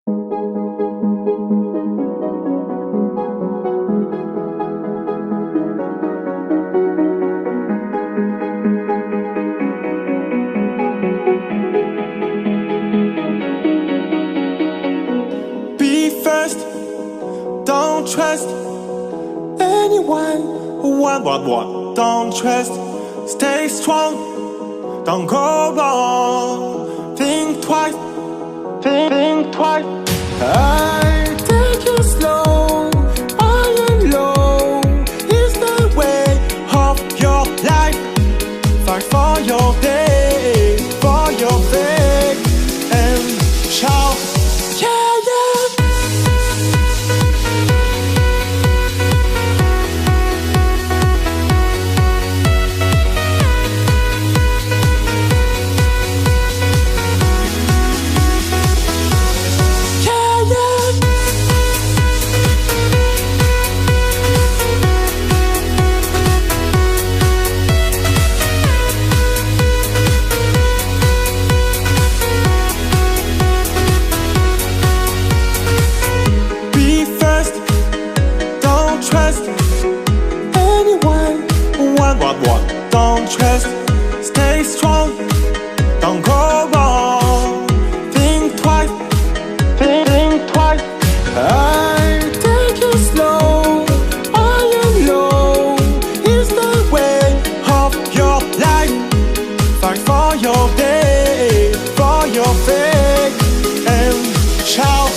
Be first, don't trust anyone. What? Don't trust. Stay strong, don't go wrong. Think twice, think twice. I take it slow, high and low is the way of your life. Fight for your day, for your faith, and shout, yeah, yeah. What? Don't trust, stay strong, don't go wrong. Think twice, think twice. I take it slow, high and low is the way of your life. Fight for your day, for your faith, and shout.